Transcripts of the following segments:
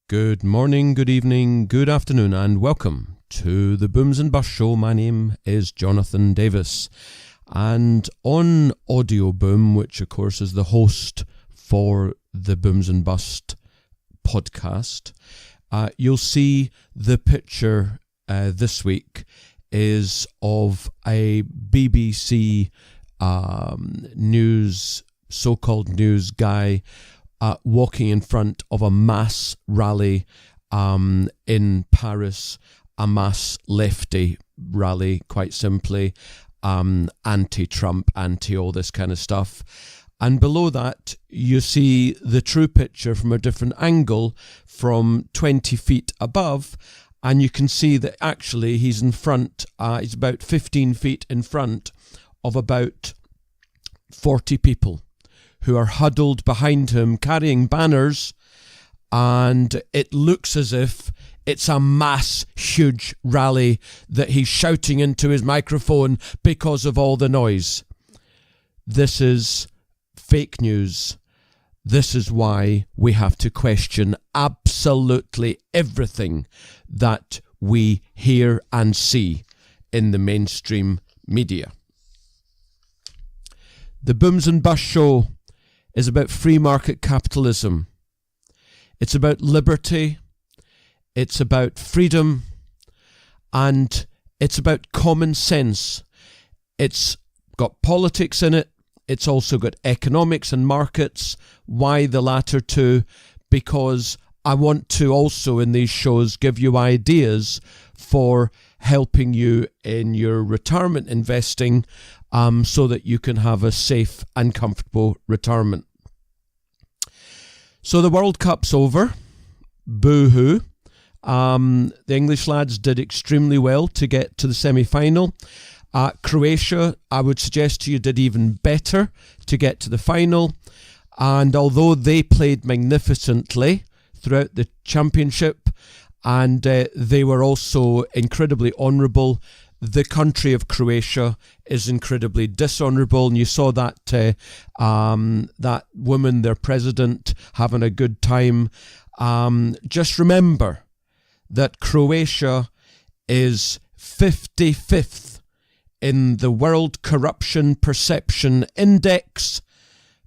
Good morning, good evening, good afternoon, and welcome to the Booms and Bust Show. My name is Jonathan Davis, and on Audio Boom, which of course is the host for the Booms and Bust podcast, you'll see the picture this week is of a BBC news, so-called news guy walking in front of a mass rally in Paris, a mass lefty rally, quite simply, anti-Trump, anti-all this kind of stuff. And below that, you see the true picture from a different angle from 20 feet above, and you can see that actually he's in front, he's about 15 feet in front of about 40 people who are huddled behind him carrying banners, and it looks as if it's a mass, huge rally that he's shouting into his microphone because of all the noise. This is fake news. This is why we have to question absolutely everything that we hear and see in the mainstream media. The Booms and Bust Show is about free market capitalism. It's about liberty. It's about freedom. And it's about common sense. It's got politics in it. It's also got economics and markets. Why the latter two? Because I want to also in these shows give you ideas for helping you in your retirement investing, so that you can have a safe and comfortable retirement. So the World Cup's over. Boo-hoo. The English lads did extremely well to get to the semi-final. Croatia, I would suggest to you, did even better to get to the final. And although they played magnificently throughout the championship, and they were also incredibly honourable, the country of Croatia is incredibly dishonourable, and you saw that that woman, their president, having a good time. Just remember that Croatia is 55th in the World Corruption Perception Index,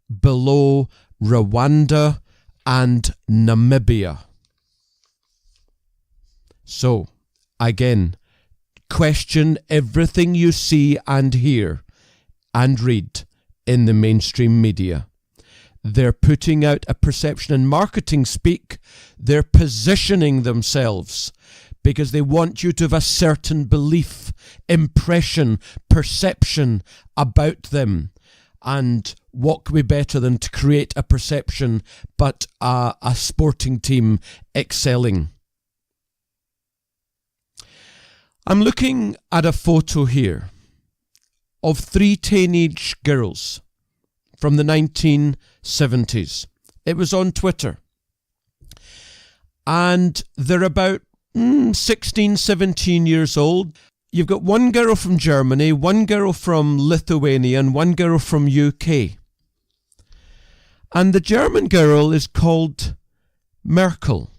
below Rwanda and Namibia. So, again, question everything you see and hear and read in the mainstream media. They're putting out a perception in marketing speak. They're positioning themselves because they want you to have a certain belief, impression, perception about them. And what could be better than to create a perception but a sporting team excelling? I'm looking at a photo here of 3 teenage girls from the 1970s. It was on Twitter. And they're about 16, 17 years old. You've got one girl from Germany, one girl from Lithuania, and one girl from UK. And the German girl is called Merkel.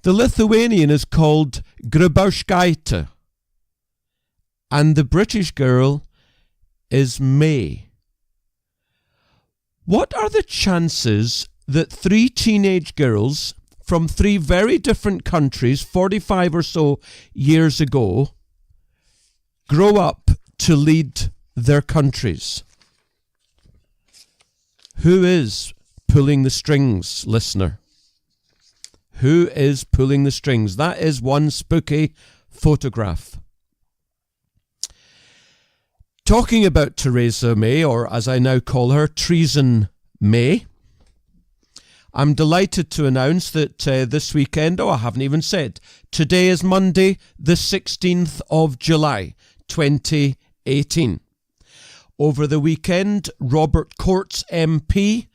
The Lithuanian is called Grybauskaite. And the British girl is May. What are the chances that 3 teenage girls from 3 very different countries, 45 or so years ago, grow up to lead their countries? Who is pulling the strings, listener? Who is pulling the strings? That is one spooky photograph. Talking about Theresa May, or as I now call her, Treason May, I'm delighted to announce that this weekend, I haven't even said, today is Monday, the 16th of July, 2018. Over the weekend, Robert Courts MP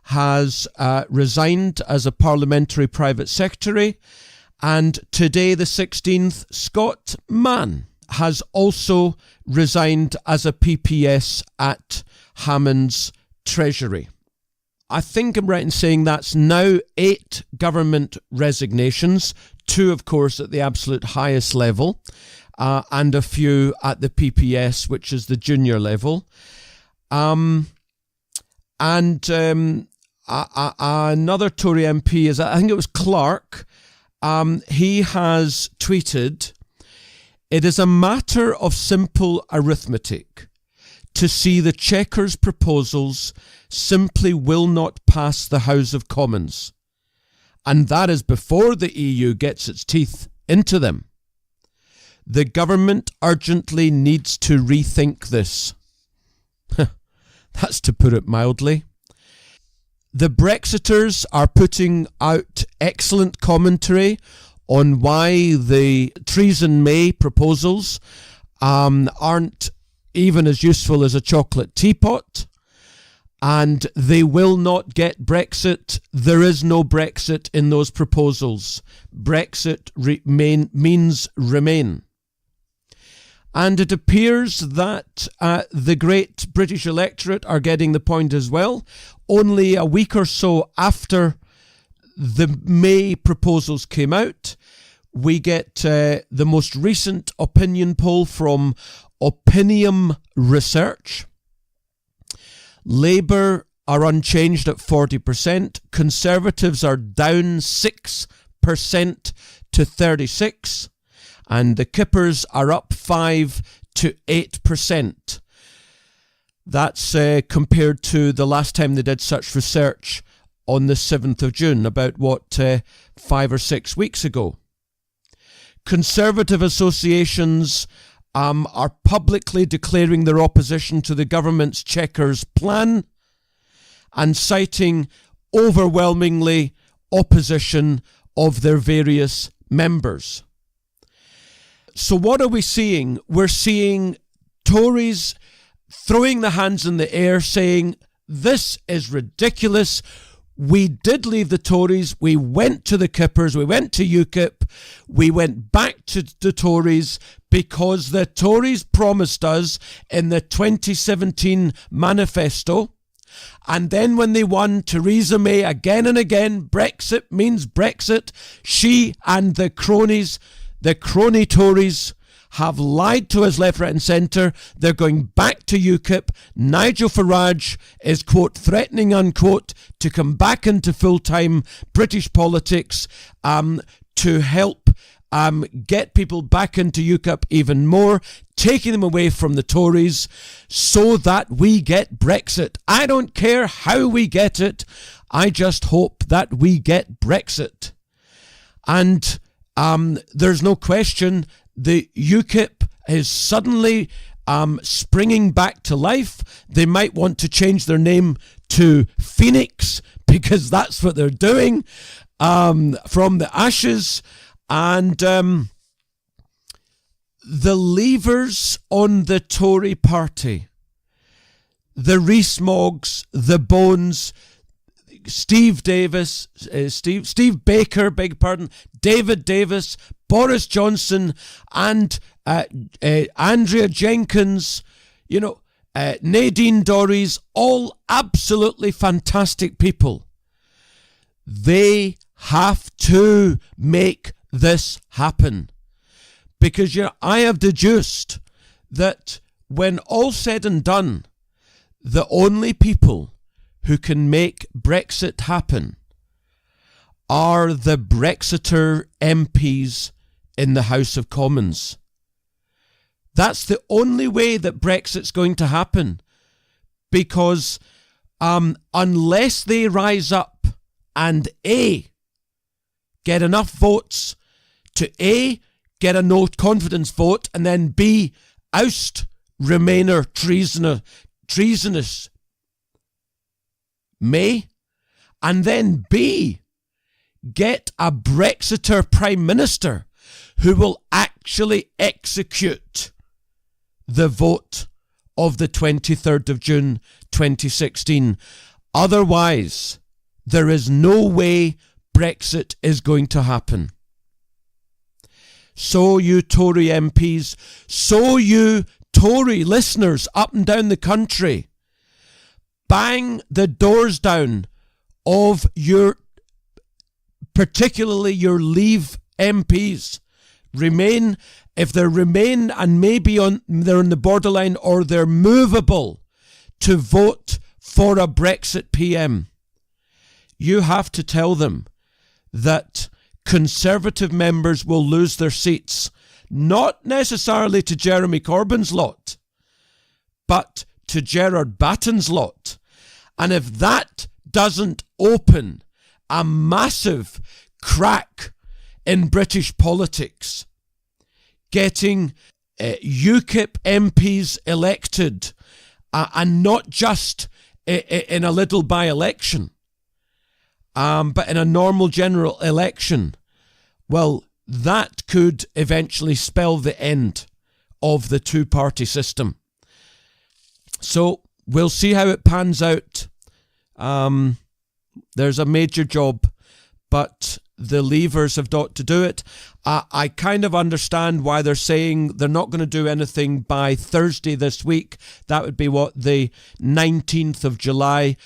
has resigned as a parliamentary private secretary, and today the 16th, Scott Mann has also resigned as a PPS at Hammond's Treasury. I think I'm right in saying that's now 8 government resignations, 2, of course, at the absolute highest level, and a few at the PPS, which is the junior level. And another Tory MP is, I think it was Clark. He has tweeted, "It is a matter of simple arithmetic to see the Chequers proposals simply will not pass the House of Commons. And that is before the EU gets its teeth into them. The government urgently needs to rethink this." That's to put it mildly. The Brexiters are putting out excellent commentary on why the Theresa May proposals aren't even as useful as a chocolate teapot, and they will not get Brexit. There is no Brexit in those proposals. Brexit means remain. And it appears that the great British electorate are getting the point as well. Only a week or so after the May proposals came out, we get the most recent opinion poll from Opinium Research. Labour are unchanged at 40%. Conservatives are down 6% to 36%. And the Kippers are up 5 to 8%. That's compared to the last time they did such research on the 7th of June, about 5 or 6 weeks ago. Conservative associations are publicly declaring their opposition to the government's Chequers plan and citing overwhelmingly opposition of their various members. So what are we seeing? We're seeing Tories throwing their hands in the air saying, this is ridiculous. We did leave the Tories. We went to the Kippers. We went to UKIP. We went back to the Tories because the Tories promised us in the 2017 manifesto. And then when they won, Theresa May again and again, Brexit means Brexit. She and the cronies, the crony Tories, have lied to us left, right and centre. They're going back to UKIP. Nigel Farage is, quote, threatening, unquote, to come back into full-time British politics to help get people back into UKIP even more, taking them away from the Tories so that we get Brexit. I don't care how we get it. I just hope that we get Brexit. And there's no question the UKIP is suddenly springing back to life. They might want to change their name to Phoenix because that's what they're doing from the ashes. And the levers on the Tory party, the Rees-Moggs, the Bones, Steve Baker, David Davis, Boris Johnson, and Andrea Jenkins, Nadine Dorries, all absolutely fantastic people. They have to make this happen. Because I have deduced that when all said and done, the only people who can make Brexit happen are the Brexiter MPs in the House of Commons. That's the only way that Brexit's going to happen. Because unless they rise up and A, get enough votes to A, get a no confidence vote, and then B, oust Remainer treasonous May, and then B, get a Brexiter Prime Minister who will actually execute the vote of the 23rd of June 2016. Otherwise, there is no way Brexit is going to happen. So you Tory MPs, so you Tory listeners up and down the country, bang the doors down of particularly your Leave MPs, Remain, if they're Remain and maybe they're on the borderline or they're movable to vote for a Brexit PM, you have to tell them that Conservative members will lose their seats, not necessarily to Jeremy Corbyn's lot, but to Gerard Batten's lot. And if that doesn't open a massive crack in British politics, getting UKIP MPs elected, and not just in a little by-election, but in a normal general election, well, that could eventually spell the end of the two-party system. So we'll see how it pans out. There's a major job, but the Leavers have got to do it. I kind of understand why they're saying they're not going to do anything by Thursday this week. That would be the 19th of July,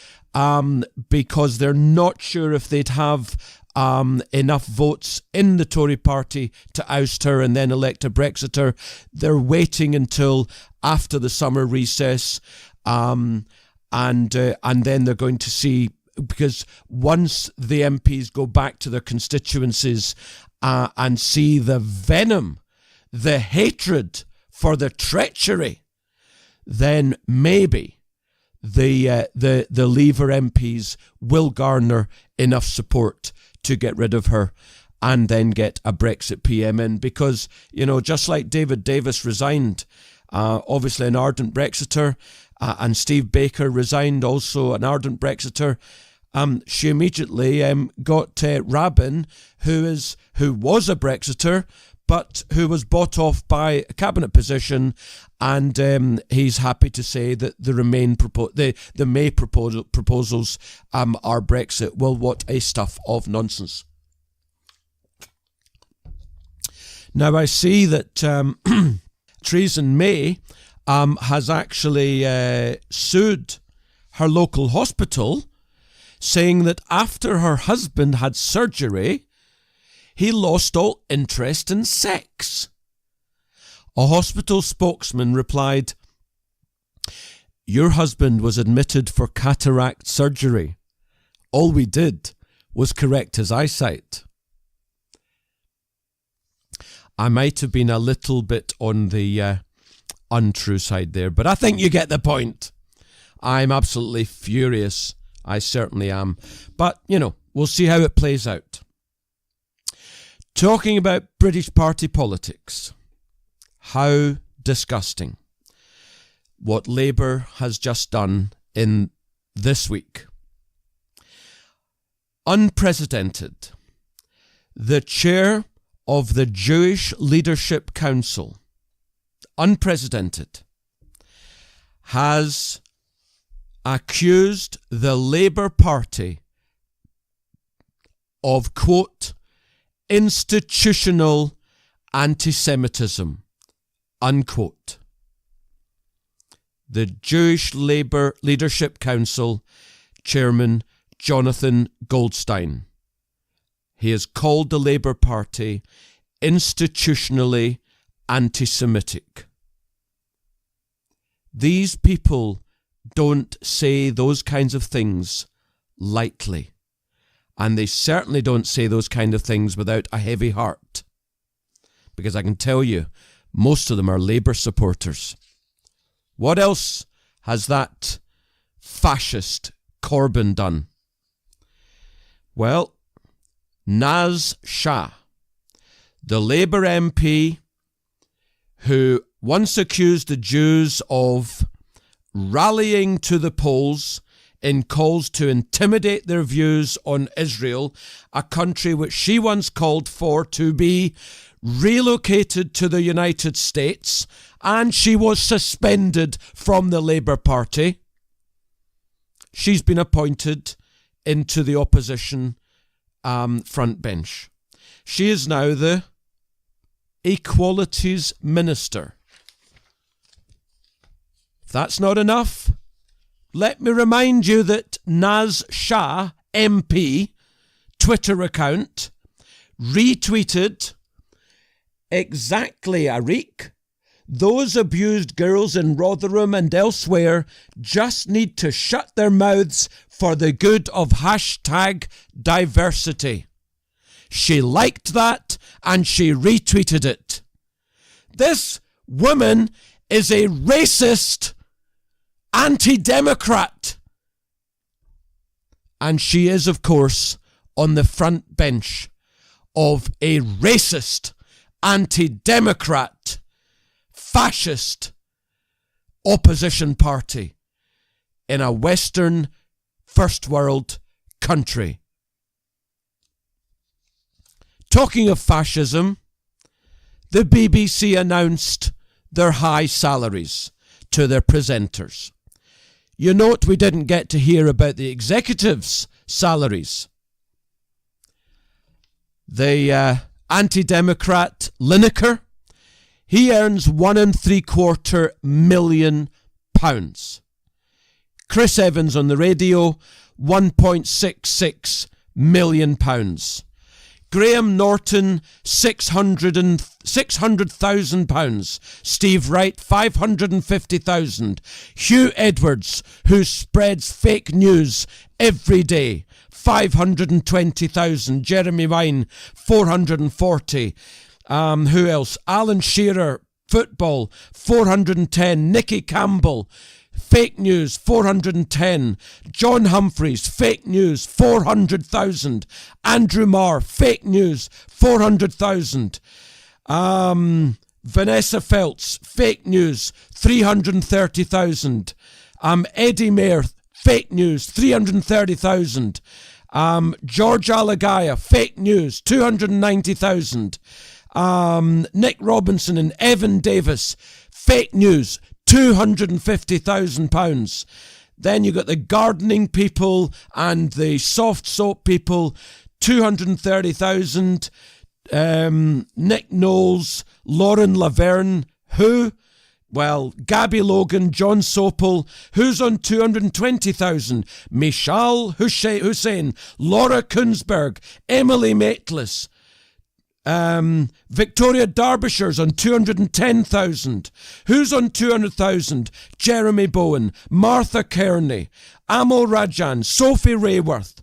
because they're not sure if they'd have enough votes in the Tory party to oust her and then elect a Brexiter. They're waiting until after the summer recess, and then they're going to see, because once the MPs go back to their constituencies and see the venom, the hatred for the treachery, then maybe the Leaver MPs will garner enough support to get rid of her and then get a Brexit PM in. Because, just like David Davis resigned, obviously an ardent Brexiter, and Steve Baker resigned, also an ardent Brexiter, she immediately got Rabin, who was a Brexiter, but who was bought off by a cabinet position, and he's happy to say that the May proposals are Brexit. Well, what a stuff of nonsense. Now I see that Theresa May has actually sued her local hospital, saying that after her husband had surgery, he lost all interest in sex. A hospital spokesman replied, "Your husband was admitted for cataract surgery. All we did was correct his eyesight." I might have been a little bit on the untrue side there, but I think you get the point. I'm absolutely furious. I certainly am. But, we'll see how it plays out. Talking about British party politics. How disgusting what Labour has just done in this week. Unprecedented. The chair of the Jewish Leadership Council, unprecedented, has accused the Labour Party of, quote, institutional antisemitism, unquote. The Jewish Labour Leadership Council Chairman Jonathan Goldstein. He has called the Labour Party institutionally anti-Semitic. These people don't say those kinds of things lightly. And they certainly don't say those kind of things without a heavy heart. Because I can tell you, most of them are Labour supporters. What else has that fascist Corbyn done? Well, Naz Shah, the Labour MP who once accused the Jews of rallying to the polls in calls to intimidate their views on Israel, a country which she once called for to be relocated to the United States, and she was suspended from the Labour Party. She's been appointed into the opposition front bench. She is now the Equalities Minister. If that's not enough, let me remind you that Naz Shah MP Twitter account retweeted exactly, Arik. Those abused girls in Rotherham and elsewhere just need to shut their mouths for the good of hashtag diversity. She liked that and she retweeted it. This woman is a racist anti-democrat. And she is, of course, on the front bench of a racist anti-democrat fascist opposition party in a Western first world country. Talking of fascism, the BBC announced their high salaries to their presenters. You note we didn't get to hear about the executives' salaries. The anti-democrat Lineker, he earns £1.75 million. Chris Evans on the radio, £1.66 million. Graham Norton, £600,000. Steve Wright, £550,000. Hugh Edwards, who spreads fake news every day, £520,000. Jeremy Vine, £440,000. Who else? Alan Shearer, football, £410,000. Nicky Campbell, fake news, $410,000. John Humphreys, fake news, $400,000. Andrew Marr, fake news, $400,000. Vanessa Feltz, fake news, $330,000. Eddie Mayer, fake news, $330,000. George Alagaya, fake news, $290,000. Nick Robinson and Evan Davis, fake news, £250,000. Then you got the gardening people and the soft soap people, $230,000. Nick Knowles, Lauren Laverne, who? Well, Gabby Logan, John Sopel, who's on $220,000? Michal Hussein, Laura Kunsberg, Emily Maitlis. Victoria Derbyshire's on $210,000. Who's on $200,000? Jeremy Bowen, Martha Kearney, Amal Rajan, Sophie Rayworth.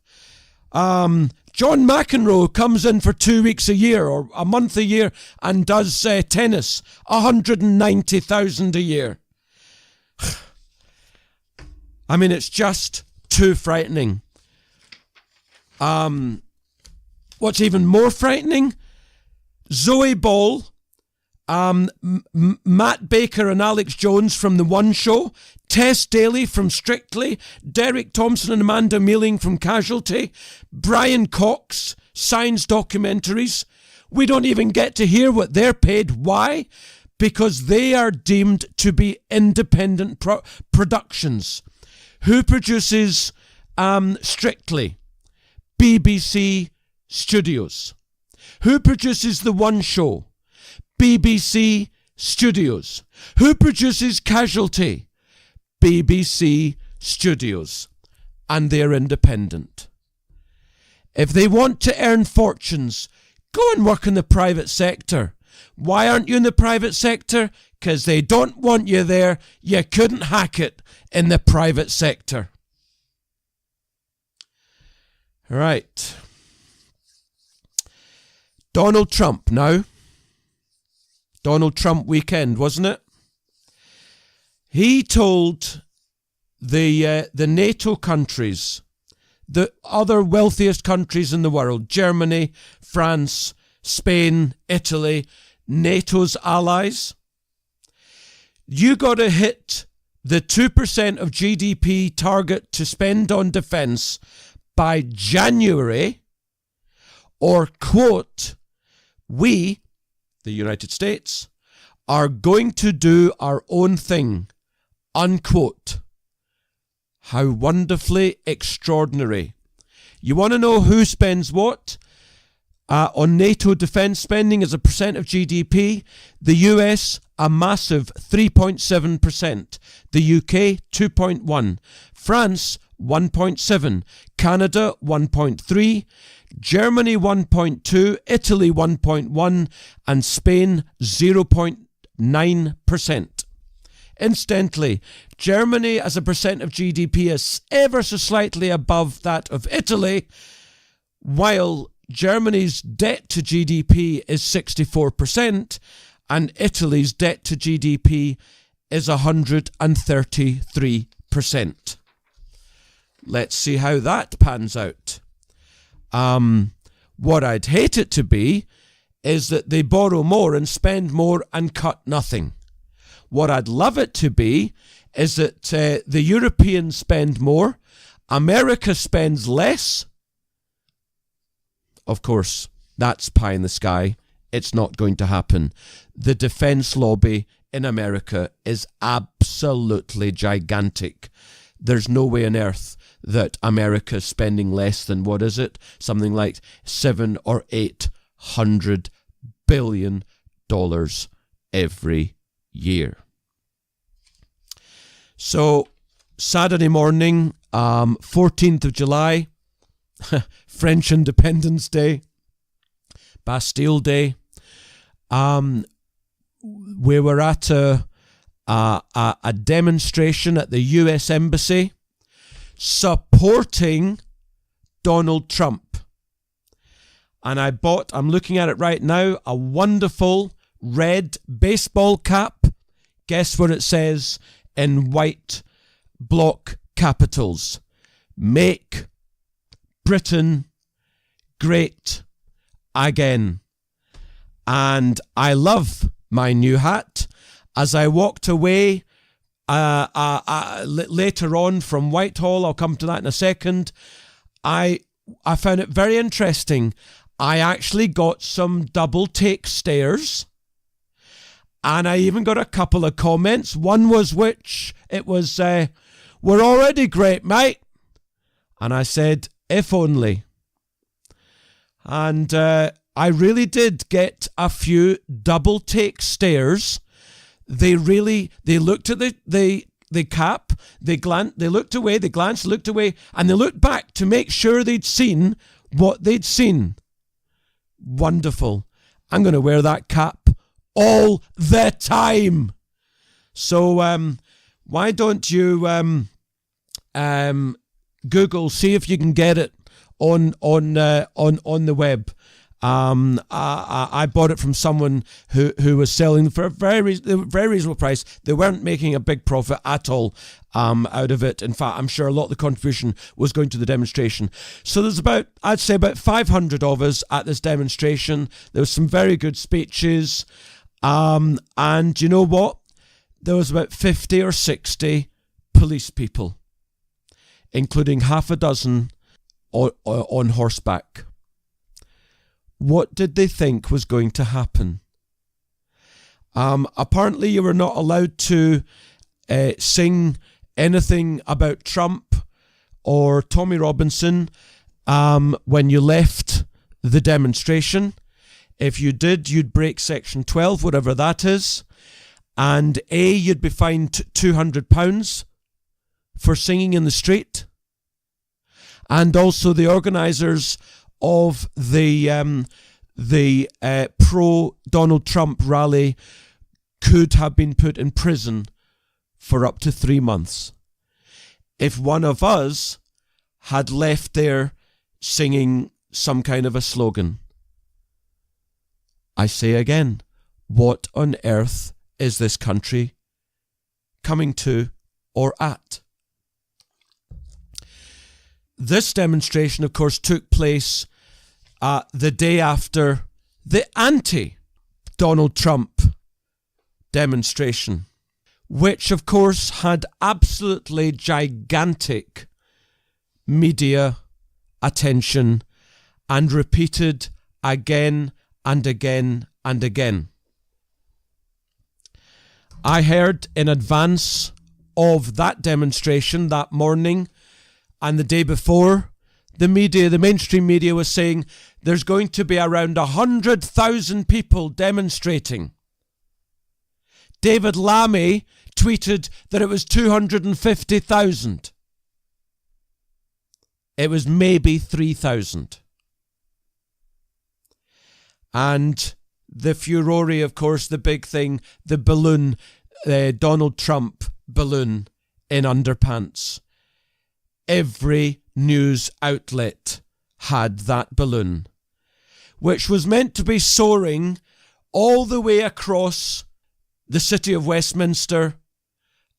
John McEnroe comes in for 2 weeks a year or a month a year and does tennis, $190,000 a year. I mean, it's just too frightening. What's even more frightening? Zoe Ball, Matt Baker and Alex Jones from The One Show, Tess Daly from Strictly, Derek Thompson and Amanda Mealing from Casualty, Brian Cox, Science Documentaries. We don't even get to hear what they're paid. Why? Because they are deemed to be independent productions. Who produces Strictly? BBC Studios. Who produces The One Show? BBC Studios. Who produces Casualty? BBC Studios. And they're independent. If they want to earn fortunes, go and work in the private sector. Why aren't you in the private sector? Because they don't want you there. You couldn't hack it in the private sector. Right. Donald Trump now. Donald Trump weekend, wasn't it? He told the NATO countries, the other wealthiest countries in the world, Germany, France, Spain, Italy, NATO's allies, you got to hit the 2% of GDP target to spend on defence by January, or, quote, we, the United States, are going to do our own thing, unquote. How wonderfully extraordinary. You want to know who spends what? On NATO defence spending as a percent of GDP, the US, a massive 3.7%. The UK, 2.1%. France, 1.7, Canada 1.3, Germany 1.2, Italy 1.1, and Spain 0.9%. Incidentally, Germany as a percent of GDP is ever so slightly above that of Italy, while Germany's debt to GDP is 64% and Italy's debt to GDP is 133%. Let's see how that pans out. What I'd hate it to be is that they borrow more and spend more and cut nothing. What I'd love it to be is that the Europeans spend more, America spends less. Of course, that's pie in the sky. It's not going to happen. The defense lobby in America is absolutely gigantic. There's no way on earth that America's spending less than, what is it? Something like $700 or $800 billion every year. So Saturday morning, 14th of July, French Independence Day, Bastille Day. We were at a demonstration at the US Embassy supporting Donald Trump. And I'm looking at it right now, a wonderful red baseball cap. Guess what it says in white block capitals? Make Britain great again. And I love my new hat. As I walked away later on from Whitehall, I'll come to that in a second, I found it very interesting. I actually got some double take stares, and I even got a couple of comments. One was we're already great, mate. And I said, if only. And I really did get a few double take stares. They looked at the cap, they looked away, they glanced, looked away, and they looked back to make sure they'd seen what they'd seen. Wonderful. I'm going to wear that cap all the time. So why don't you Google, see if you can get it on the web. I bought it from someone who was selling for a very reasonable price. They weren't making a big profit at all out of it. In fact, I'm sure a lot of the contribution was going to the demonstration. So there's I'd say about 500 of us at this demonstration. There was some very good speeches. And you know what? There was about 50 or 60 police people, including half a dozen on horseback. What did they think was going to happen? Apparently you were not allowed to sing anything about Trump or Tommy Robinson when you left the demonstration. If you did, you'd break Section 12, whatever that is. And you'd be fined £200 for singing in the street. And also the organisers of the pro-Donald Trump rally could have been put in prison for up to 3 months if one of us had left there singing some kind of a slogan. I say again, what on earth is this country coming to or at? This demonstration, of course, took place the day after the anti-Donald Trump demonstration, which, of course, had absolutely gigantic media attention and repeated again and again and again. I heard in advance of that demonstration that morning and the day before, the mainstream media was saying there's going to be around 100,000 people demonstrating. David Lammy tweeted that it was 250,000. It was maybe 3,000. And the furore, of course, the big thing, the balloon, Donald Trump balloon in underpants. Every news outlet had that balloon, which was meant to be soaring all the way across the city of Westminster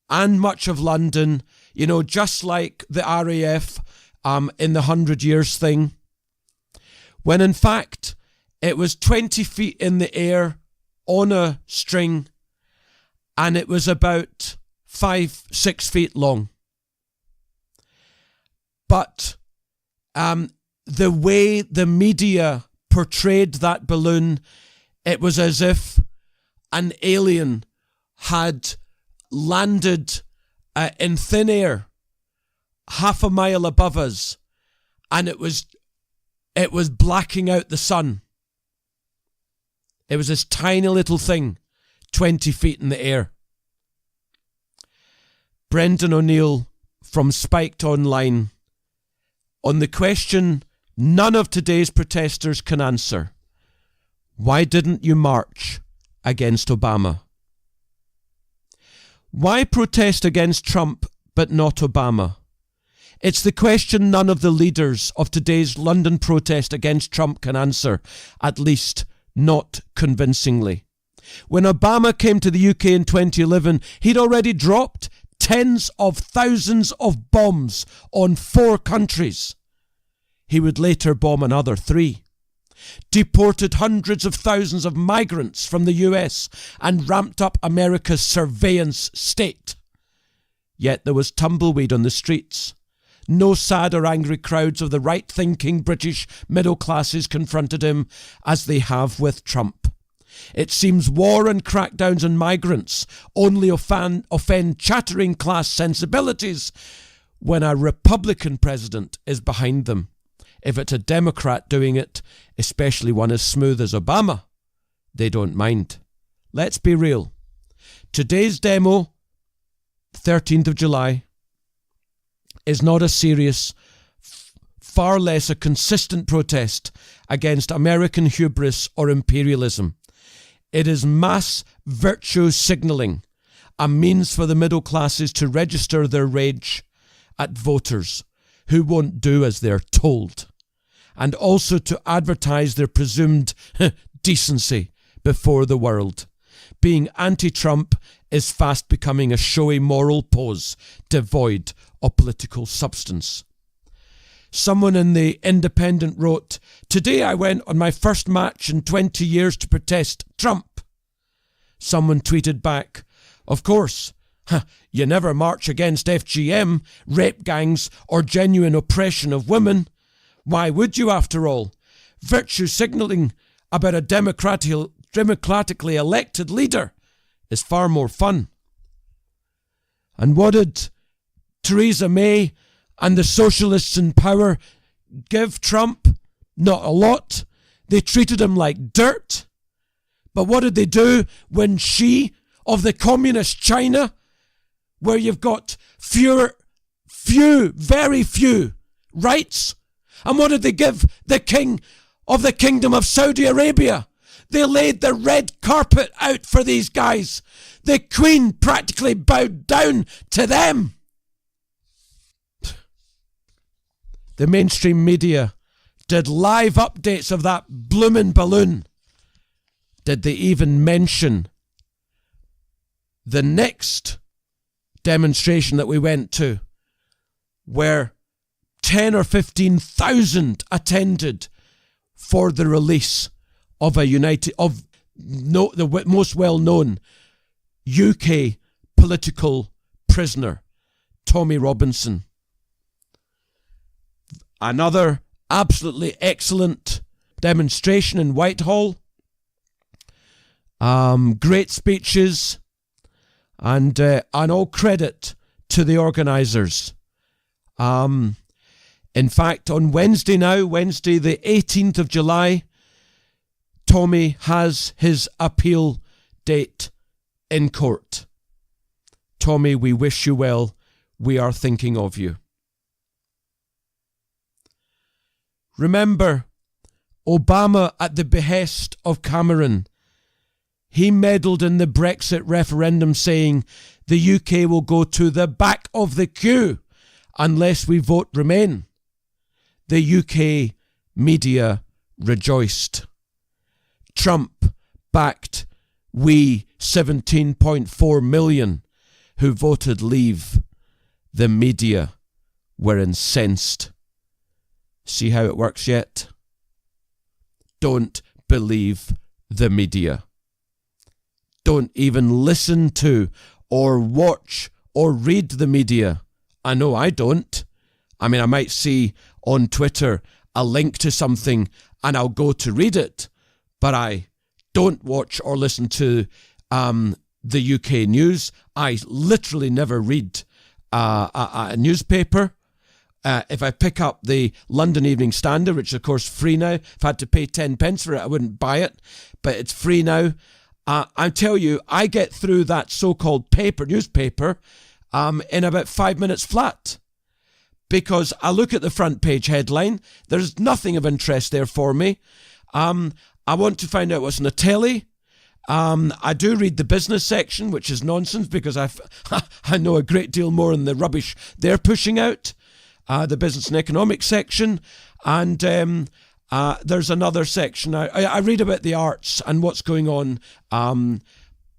and much of London, you know, just like the RAF in the 100 Years thing, when in fact it was 20 feet in the air on a string, and it was about 5-6 feet long. But the way the media portrayed that balloon, it was as if an alien had landed in thin air half a mile above us, and it was blacking out the sun. It was this tiny little thing, 20 feet in the air. Brendan O'Neill from Spiked Online, on the question none of today's protesters can answer: why didn't you march against Obama? Why protest against Trump but not Obama? It's the question none of the leaders of today's London protest against Trump can answer, at least not convincingly. When Obama came to the UK in 2011, he'd already dropped tens of thousands of bombs on 4 countries. He would later bomb another 3. Deported hundreds of thousands of migrants from the US and ramped up America's surveillance state. Yet there was tumbleweed on the streets. No sad or angry crowds of the right-thinking British middle classes confronted him as they have with Trump. It seems war and crackdowns on migrants only offend chattering class sensibilities when a Republican president is behind them. If it's a Democrat doing it, especially one as smooth as Obama, they don't mind. Let's be real. Today's demo, 13th of July, is not a serious, far less a consistent protest against American hubris or imperialism. It is mass virtue signalling, a means for the middle classes to register their rage at voters who won't do as they're told, and also to advertise their presumed decency before the world. Being anti-Trump is fast becoming a showy moral pose devoid of political substance. Someone in the Independent wrote, "Today I went on my first march in 20 years to protest Trump." Someone tweeted back, "Of course, you never march against FGM, rape gangs, or genuine oppression of women. Why would you, after all? Virtue signalling about a democratically elected leader is far more fun." And what did Theresa May and the socialists in power give Trump? Not a lot. They treated him like dirt. But what did they do when Xi of the communist China, where you've got very few rights? And what did they give the king of the Kingdom of Saudi Arabia? They laid the red carpet out for these guys. The Queen practically bowed down to them. The mainstream media did live updates of that bloomin' balloon. Did they even mention the next demonstration that we went to, where 10 or 15,000 attended for the release of the most well-known UK political prisoner, Tommy Robinson? Another absolutely excellent demonstration in Whitehall. Great speeches, and all credit to the organisers. In fact, on Wednesday the 18th of July, Tommy has his appeal date in court. Tommy, we wish you well. We are thinking of you. Remember, Obama, at the behest of Cameron, he meddled in the Brexit referendum, saying the UK will go to the back of the queue unless we vote Remain. The UK media rejoiced. Trump backed we 17.4 million who voted Leave. The media were incensed. See how it works yet? Don't believe the media. Don't even listen to or watch or read the media. I know I don't. I mean, I might see on Twitter a link to something and I'll go to read it, but I don't watch or listen to the UK news. I literally never read a newspaper. If I pick up the London Evening Standard, which is of course free now, if I had to pay 10 pence for it, I wouldn't buy it, but it's free now. I tell you, I get through that so-called newspaper, in about 5 minutes flat. Because I look at the front page headline, there's nothing of interest there for me. I want to find out what's on the telly. I do read the business section, which is nonsense because I know a great deal more than the rubbish they're pushing out. The business and economics section, and there's another section. I read about the arts and what's going on,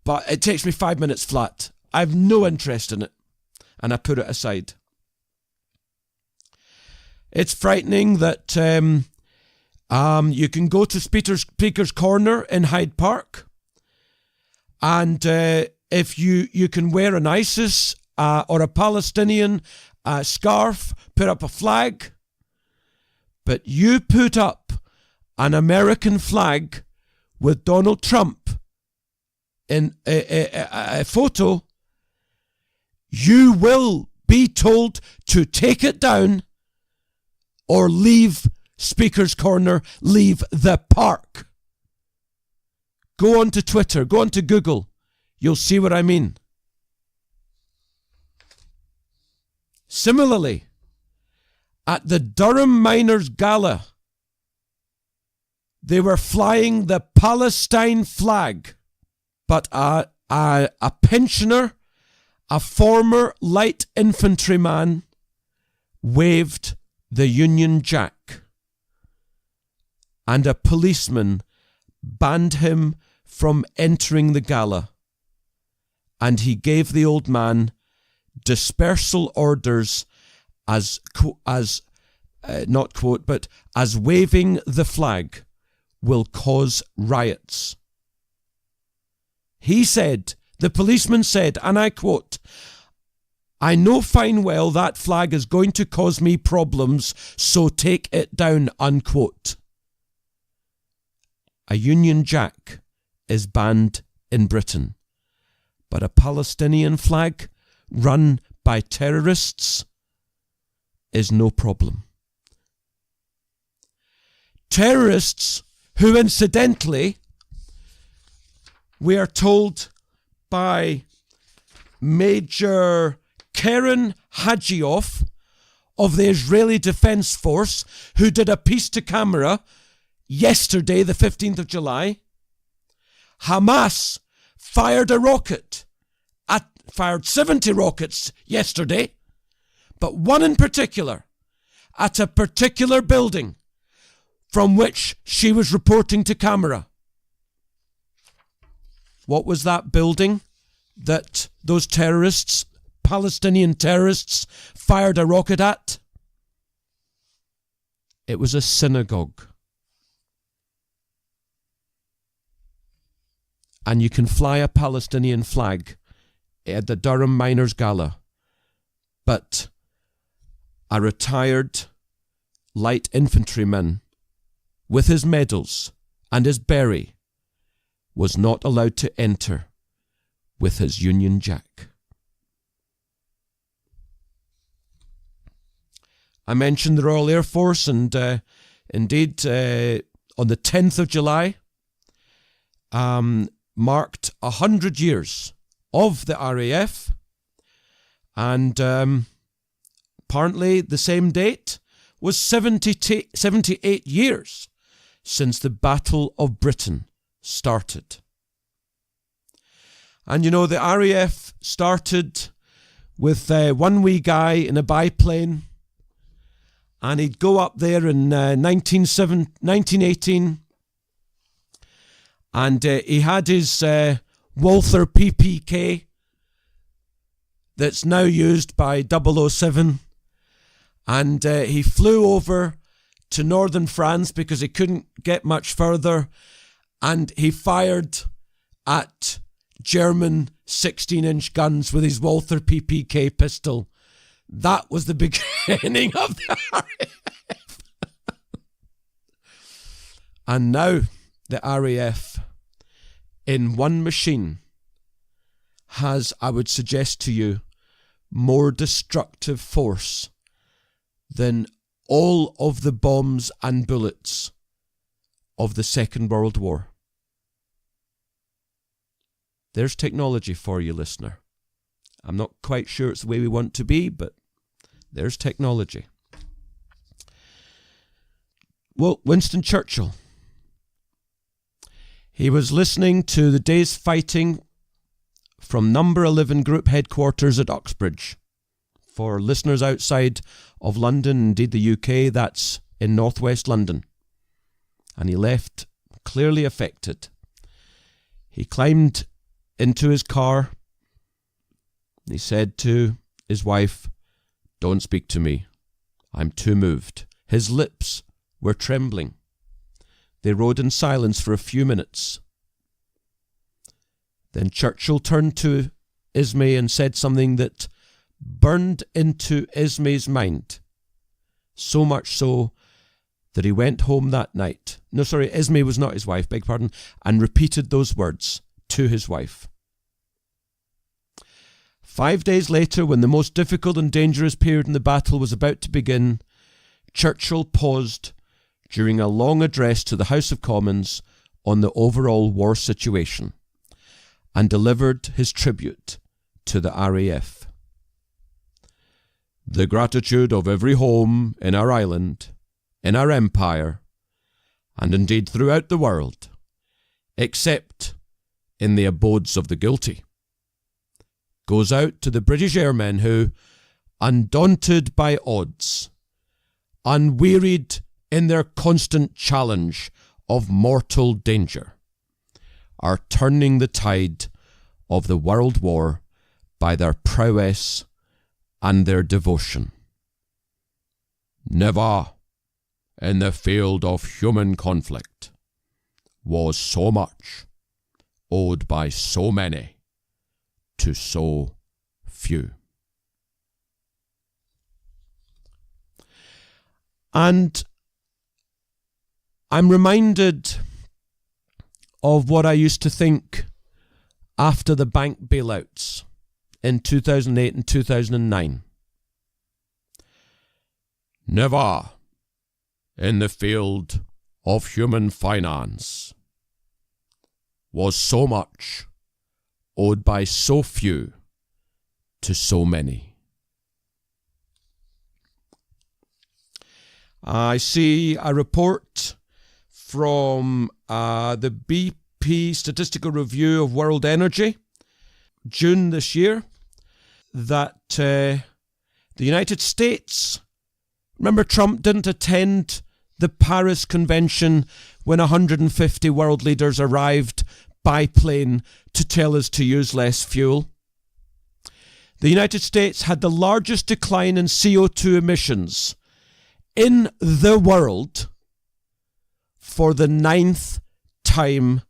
but it takes me 5 minutes flat. I have no interest in it, and I put it aside. It's frightening that you can go to Speaker's Corner in Hyde Park, and if you can wear an ISIS or a Palestinian scarf, put up a flag, but you put up an American flag with Donald Trump in a photo, you will be told to take it down or leave Speaker's Corner, leave the park. Go on to Twitter, go on to Google, you'll see what I mean. Similarly, at the Durham Miners Gala, they were flying the Palestine flag, but a pensioner, a former light infantryman, waved the Union Jack, and a policeman banned him from entering the gala, and he gave the old man dispersal orders as not quote, but as waving the flag will cause riots. He said, the policeman said, and I quote, "I know fine well that flag is going to cause me problems, so take it down," unquote. A Union Jack is banned in Britain, but a Palestinian flag run by terrorists is no problem. Terrorists who, incidentally, we are told by Major Keren Hagioff of the Israeli Defense Force, who did a piece to camera yesterday, the 15th of July, Hamas fired a rocket, fired 70 rockets yesterday, but one in particular, at a particular building from which she was reporting to camera. What was that building that those terrorists, Palestinian terrorists, fired a rocket at? It was a synagogue. And you can fly a Palestinian flag at the Durham Miners Gala, but a retired light infantryman with his medals and his beret was not allowed to enter with his Union Jack. I mentioned the Royal Air Force, and indeed on the 10th of July marked 100 years of the RAF, and apparently the same date was 78 years since the Battle of Britain started. And you know, the RAF started with one wee guy in a biplane, and he'd go up there in 1918, and he had his Walther PPK that's now used by 007, and he flew over to northern France because he couldn't get much further, and he fired at German 16-inch guns with his Walther PPK pistol. That was the beginning of the RAF. And now the RAF, in one machine, has, I would suggest to you, more destructive force than all of the bombs and bullets of the Second World War. There's technology for you, listener. I'm not quite sure it's the way we want to be, but there's technology. Well, Winston Churchill. He was listening to the day's fighting from number 11 Group Headquarters at Uxbridge. For listeners outside of London, indeed the UK, that's in northwest London. And he left clearly affected. He climbed into his car. He said to his wife, "Don't speak to me. I'm too moved." His lips were trembling. They rode in silence for a few minutes. Then Churchill turned to Ismay and said something that burned into Ismay's mind. So much so that he went home that night. No, sorry, Ismay was not his wife, beg pardon, and repeated those words to his wife. 5 days later, when the most difficult and dangerous period in the battle was about to begin, Churchill paused during a long address to the House of Commons on the overall war situation and delivered his tribute to the RAF. "The gratitude of every home in our island, in our empire, and indeed throughout the world, except in the abodes of the guilty, goes out to the British airmen who, undaunted by odds, unwearied in their constant challenge of mortal danger, are turning the tide of the world war by their prowess and their devotion. Never in the field of human conflict was so much owed by so many to so few." And I'm reminded of what I used to think after the bank bailouts in 2008 and 2009. Never in the field of human finance was so much owed by so few to so many. I see a report from the BP Statistical Review of World Energy, June this year, that the United States, remember Trump didn't attend the Paris Convention when 150 world leaders arrived by plane to tell us to use less fuel. The United States had the largest decline in CO2 emissions in the world for the 9th time,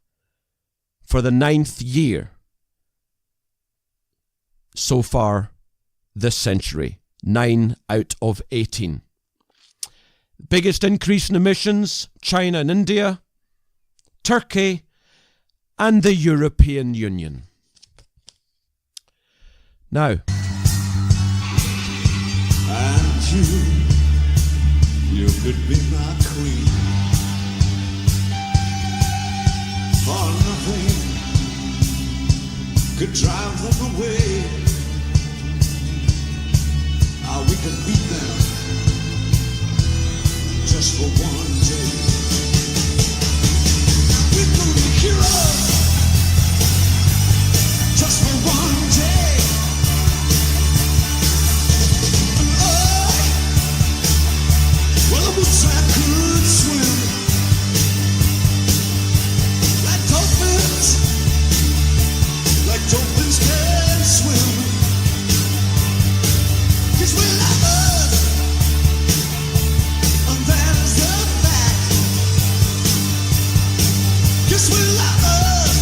for the 9th year so far this century. 9 out of 18. Biggest increase in emissions, China and India, Turkey, and the European Union. Now, and you could be my queen, for nothing could drive them away. We could beat them just for one day. We could be heroes just for one day. And well, I wish I could swim like dolphins can swim. 'Cause we're lovers, and that is the fact. 'Cause we're lovers,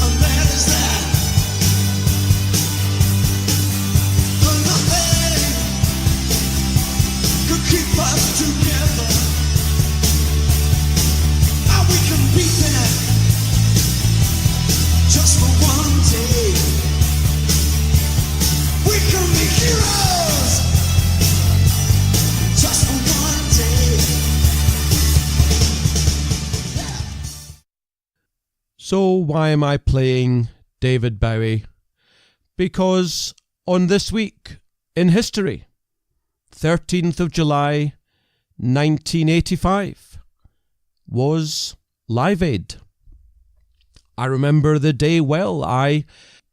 and that is that. And nothing could keep us together. And we can beat that just for one day. We can be heroes just for one day. So why am I playing David Bowie? Because on this week in history, 13th of July 1985, was Live Aid. I remember the day well. I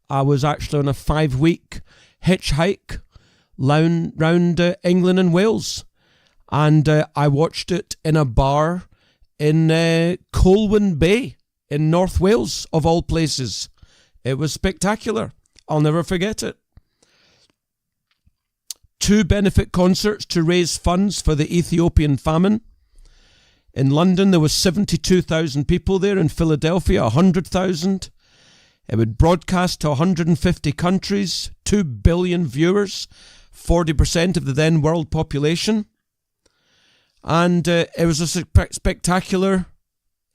was actually on a 5-week hitchhike round England and Wales, and I watched it in a bar in Colwyn Bay in North Wales, of all places. It was spectacular. I'll never forget it. 2 benefit concerts to raise funds for the Ethiopian famine. In London, there was 72,000 people there. In Philadelphia, 100,000. It would broadcast to 150 countries, 2 billion viewers, 40% of the then world population. And it was a spectacular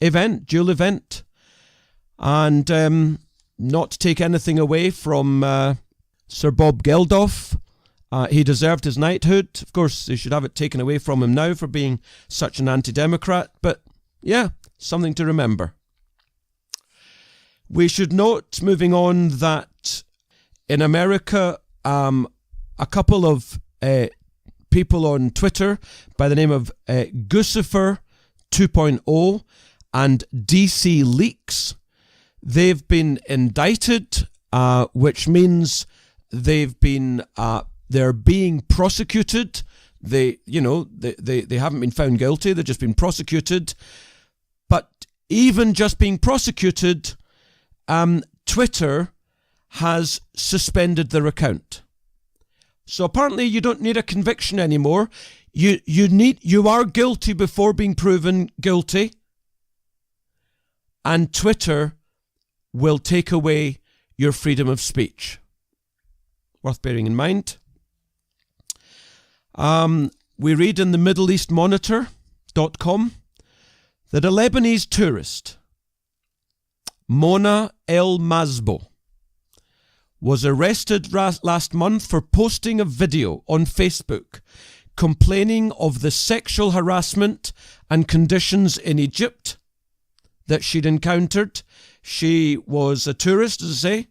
event, dual event. And not to take anything away from Sir Bob Geldof, he deserved his knighthood. Of course, they should have it taken away from him now for being such an anti-democrat. But yeah, something to remember. We should note, moving on, that in America, a couple of people on Twitter by the name of Guccifer 2.0 and DC Leaks, they've been indicted, which means they've been they're being prosecuted. They haven't been found guilty. They've just been prosecuted. But even just being prosecuted, Twitter has suspended their account. So apparently you don't need a conviction anymore. You are guilty before being proven guilty, and Twitter will take away your freedom of speech. Worth bearing in mind. We read in the MiddleEastMonitor.com that a Lebanese tourist, Mona El Mazbo, was arrested last month for posting a video on Facebook complaining of the sexual harassment and conditions in Egypt that she'd encountered. She was a tourist, as I say.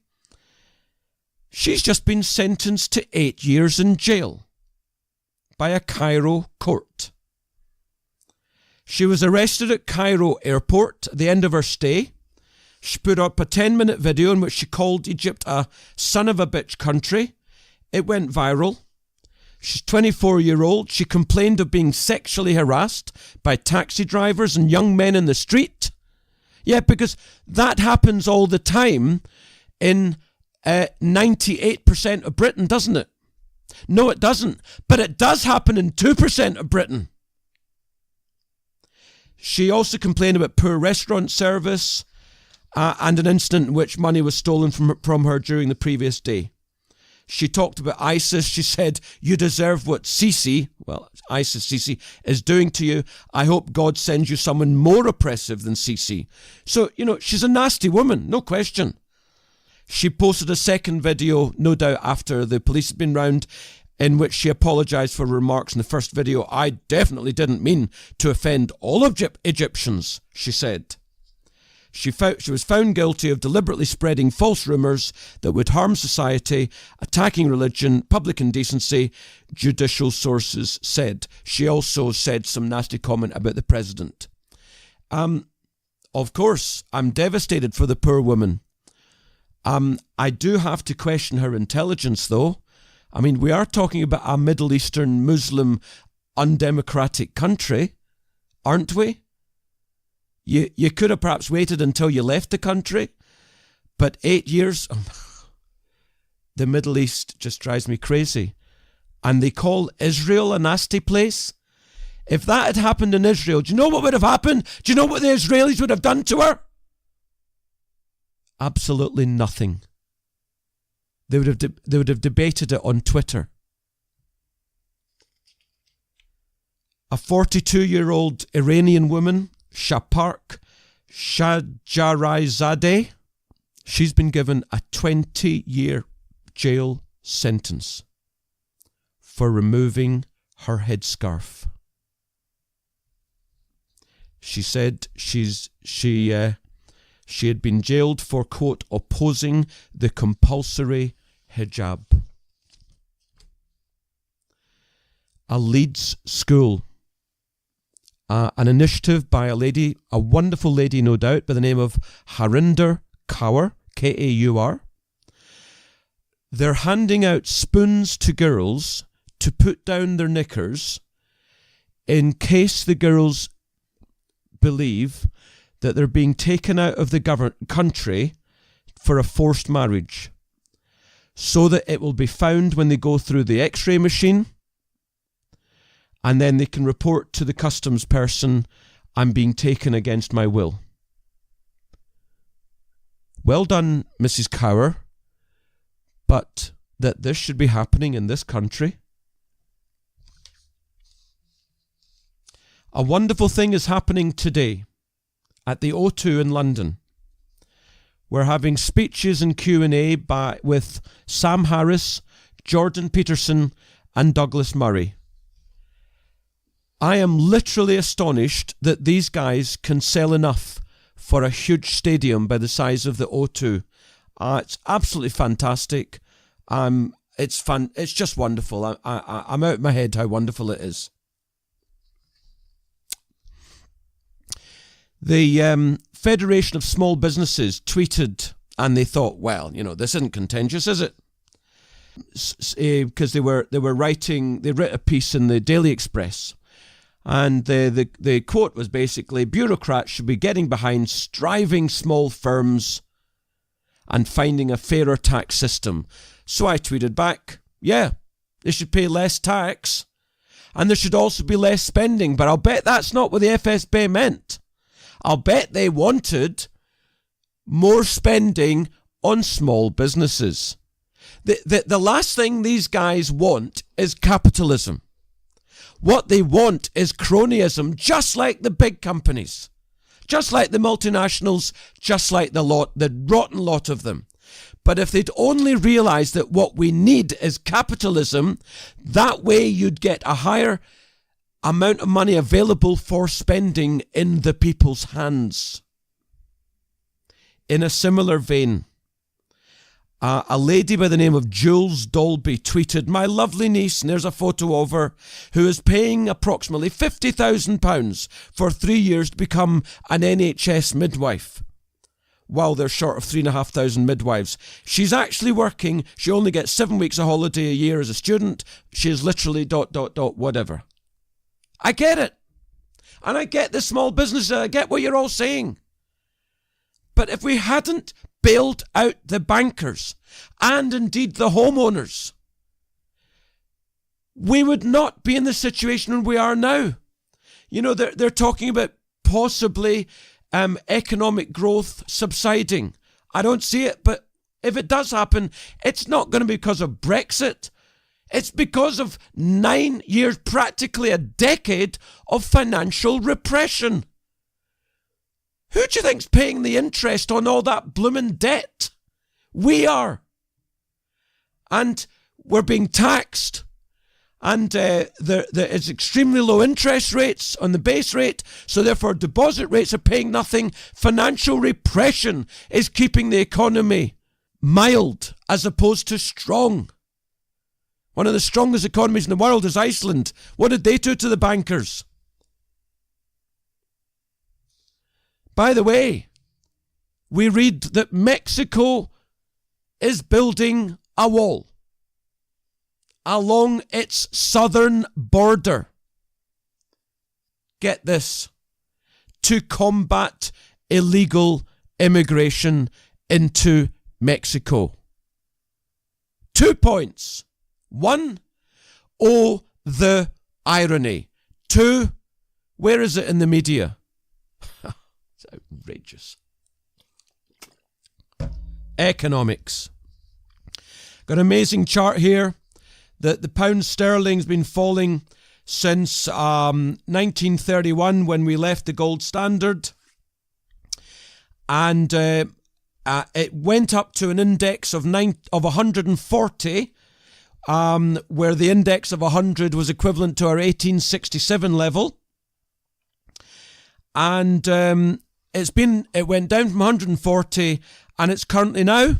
She's just been sentenced to 8 years in jail by a Cairo court. She was arrested at Cairo airport at the end of her stay. She put up a 10-minute video in which she called Egypt a son of a bitch country. It went viral. She's 24-year-old. She complained of being sexually harassed by taxi drivers and young men in the street. Yeah, because that happens all the time in 98% of Britain, doesn't it? No, it doesn't. But it does happen in 2% of Britain. She also complained about poor restaurant service and an incident in which money was stolen from her during the previous day. She talked about ISIS. She said, "You deserve what Sisi," well, ISIS Sisi, "is doing to you. I hope God sends you someone more oppressive than Sisi." So, she's a nasty woman, no question. She posted a second video, no doubt after the police had been round, in which she apologised for remarks in the first video. "I definitely didn't mean to offend all of Egyptians," she said. She was found guilty of deliberately spreading false rumours that would harm society, attacking religion, public indecency, judicial sources said. She also said some nasty comment about the president. Of course, I'm devastated for the poor woman. I do have to question her intelligence, though. I mean, we are talking about a Middle Eastern, Muslim, undemocratic country, aren't we? You could have perhaps waited until you left the country, but 8 years, the Middle East just drives me crazy. And they call Israel a nasty place. If that had happened in Israel, do you know what would have happened? Do you know what the Israelis would have done to her? Absolutely nothing. They would have debated it on Twitter. A 42-year-old Iranian woman, Shapark Shajarizadeh, she's been given a 20-year jail sentence for removing her headscarf. She said she had been jailed for, quote, opposing the compulsory hijab. A Leeds school, an initiative by a wonderful lady, no doubt, by the name of Harinder Kaur, Kaur. They're handing out spoons to girls to put down their knickers in case the girls believe that they're being taken out of the country for a forced marriage, so that it will be found when they go through the x-ray machine, and then they can report to the customs person, I'm being taken against my will. Well done, Mrs. Kaur, but that this should be happening in this country. A wonderful thing is happening today at the O2 in London. We're having speeches and Q&A with Sam Harris, Jordan Peterson and Douglas Murray. I am literally astonished that these guys can sell enough for a huge stadium by the size of the O2. It's absolutely fantastic. It's fun. It's just wonderful. I'm out of my head how wonderful it is. The Federation of Small Businesses tweeted, and they thought, well, this isn't contentious, is it? Because they wrote a piece in the Daily Express, and the quote was basically, bureaucrats should be getting behind striving small firms and finding a fairer tax system. So I tweeted back, yeah, they should pay less tax, and there should also be less spending, but I'll bet that's not what the FSB meant. I'll bet they wanted more spending on small businesses. The last thing these guys want is capitalism. What they want is cronyism, just like the big companies, just like the multinationals, just like the rotten lot of them. But if they'd only realise that what we need is capitalism, that way you'd get a higher amount of money available for spending in the people's hands. In a similar vein, a lady by the name of Jules Dolby tweeted, my lovely niece, and there's a photo of her, who is paying approximately £50,000 for 3 years to become an NHS midwife. While they're short of 3,500 midwives. She's actually working. She only gets 7 weeks of holiday a year as a student. She is literally ... whatever. I get it. And I get the small business. I get what you're all saying. But if we hadn't bailed out the bankers and indeed the homeowners, we would not be in the situation we are now. They're talking about possibly economic growth subsiding. I don't see it, but if it does happen, it's not going to be because of Brexit. It's because of 9 years, practically a decade of financial repression. Who do you think's paying the interest on all that bloomin' debt? We are. And we're being taxed. And it's extremely low interest rates on the base rate, so therefore deposit rates are paying nothing. Financial repression is keeping the economy mild as opposed to strong. One of the strongest economies in the world is Iceland. What did they do to the bankers? By the way, we read that Mexico is building a wall along its southern border. Get this, to combat illegal immigration into Mexico. 2 points. 1, oh, the irony. 2, where is it in the media? It's outrageous. Economics. Got an amazing chart here that the pound sterling's been falling since 1931 when we left the gold standard. And it went up to an index of 140, where the index of 100 was equivalent to our 1867 level. And it went down from 140, and it's currently now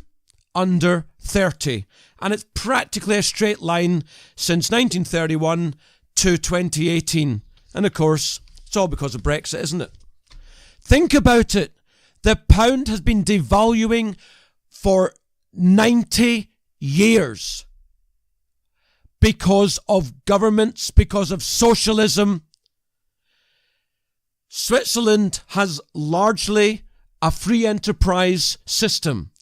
under 30. And it's practically a straight line since 1931 to 2018. And of course, it's all because of Brexit, isn't it? Think about it. The pound has been devaluing for 90 years because of governments, because of socialism. Switzerland has largely a free enterprise system.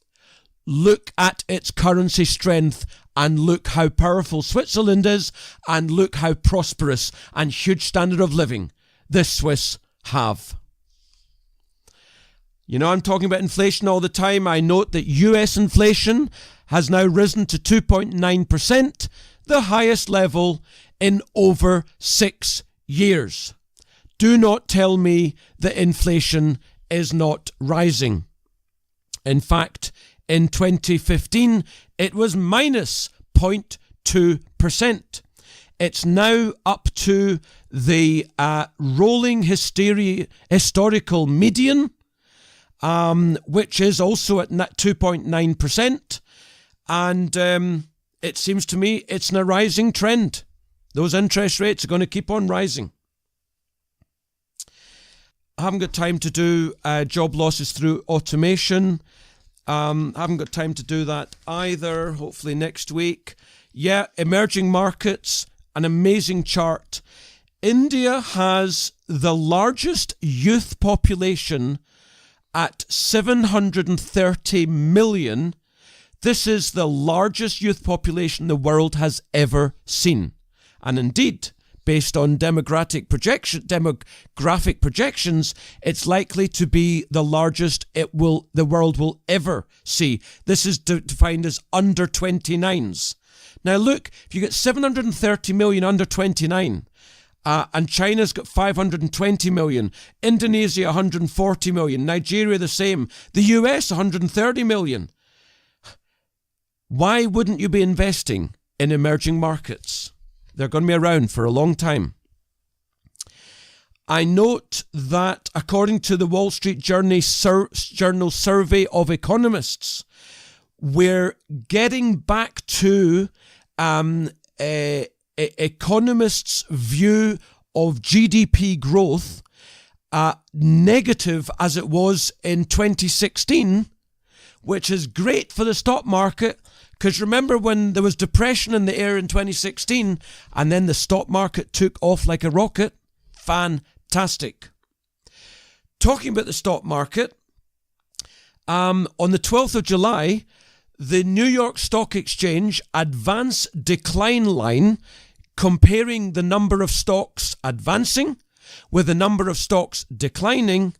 Look at its currency strength and look how powerful Switzerland is, and look how prosperous and huge standard of living the Swiss have. You know, I'm talking about inflation all the time. I note that US inflation has now risen to 2.9%, the highest level in over 6 years. Do not tell me that inflation is not rising. In fact, in 2015, it was minus 0.2%. It's now up to the rolling historical median, which is also at 2.9%. And it seems to me it's in a rising trend. Those interest rates are going to keep on rising. I haven't got time to do job losses through automation. Haven't got time to do that either. Hopefully next week. Yeah, emerging markets, an amazing chart. India has the largest youth population at 730 million. This is the largest youth population the world has ever seen. And indeed, based on demographic projections, it's likely to be the largest the world will ever see. This is defined as under 29s. Now look, if you get 730 million under 29, and China's got 520 million, Indonesia 140 million, Nigeria the same, the US 130 million. Why wouldn't you be investing in emerging markets? They're going to be around for a long time. I note that according to the Wall Street Journal survey of economists, we're getting back to economists' view of GDP growth, negative as it was in 2016, which is great for the stock market. Because remember when there was depression in the air in 2016 and then the stock market took off like a rocket? Fantastic. Talking about the stock market, on the 12th of July, the New York Stock Exchange advance decline line, comparing the number of stocks advancing with the number of stocks declining,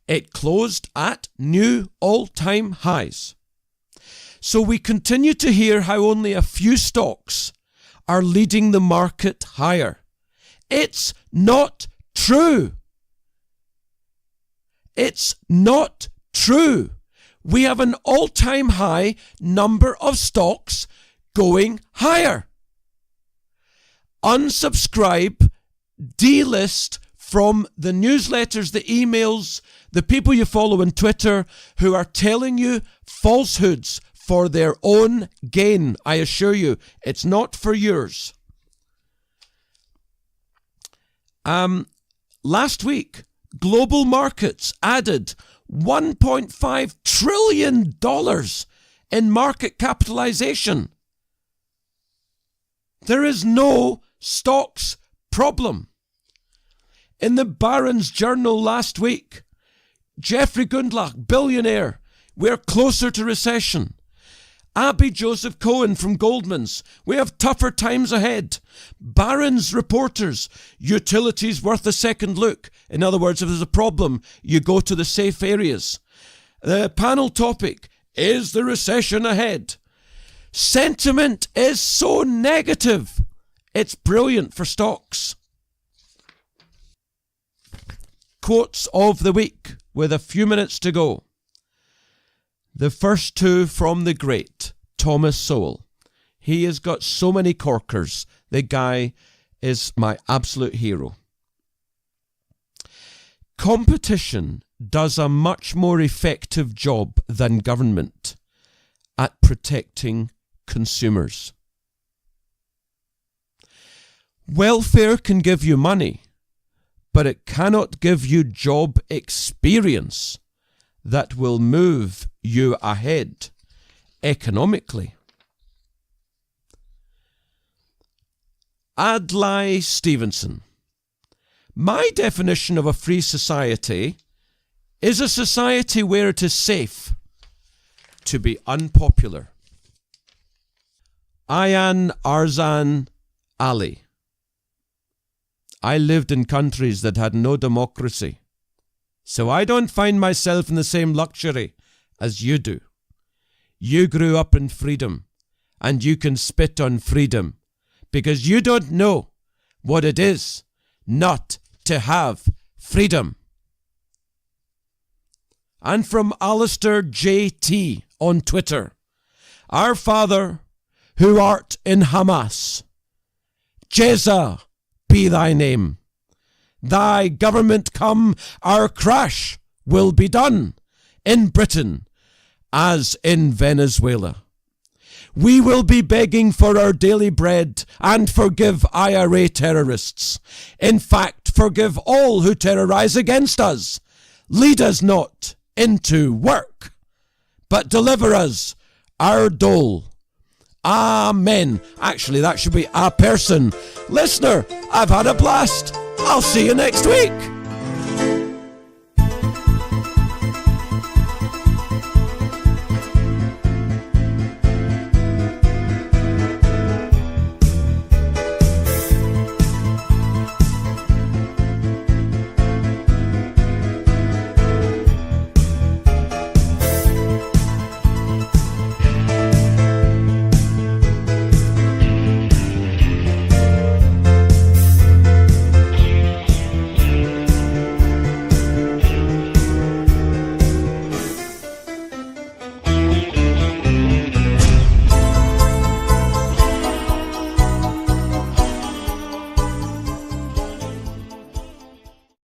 it closed at new all-time highs. So we continue to hear how only a few stocks are leading the market higher. It's not true. It's not true. We have an all-time high number of stocks going higher. unsubscribe, delist from the newsletters, the emails, the people you follow on Twitter who are telling you falsehoods for their own gain. I assure you, it's not for yours. Last week, global markets added $1.5 trillion in market capitalization. There is no stocks problem. In the Barron's Journal last week, Jeffrey Gundlach, billionaire, we're closer to recession. Abby Joseph Cohen from Goldman's, we have tougher times ahead. Barron's reporters, utilities worth a second look. In other words, if there's a problem, you go to the safe areas. The panel topic, is the recession ahead? Sentiment is so negative. It's brilliant for stocks. Quotes of the week, with a few minutes to go. The first two from the great Thomas Sowell. He has got so many corkers. The guy is my absolute hero. Competition does a much more effective job than government at protecting consumers. Welfare can give you money, but it cannot give you job experience that will move you ahead economically. Adlai Stevenson. My definition of a free society is a society where it is safe to be unpopular. Ayan Arzan Ali. I lived in countries that had no democracy, so I don't find myself in the same luxury as you do. You grew up in freedom, and you can spit on freedom, because you don't know what it is not to have freedom. And from Alistair JT on Twitter, Our Father, who art in Hamas, Jeza be thy name. Thy government come, our crash will be done in Britain as in Venezuela. We will be begging for our daily bread and forgive IRA terrorists. In fact, forgive all who terrorize against us. Lead us not into work, but deliver us our dole. Amen. Actually, that should be a person. Listener, I've had a blast. I'll see you next week.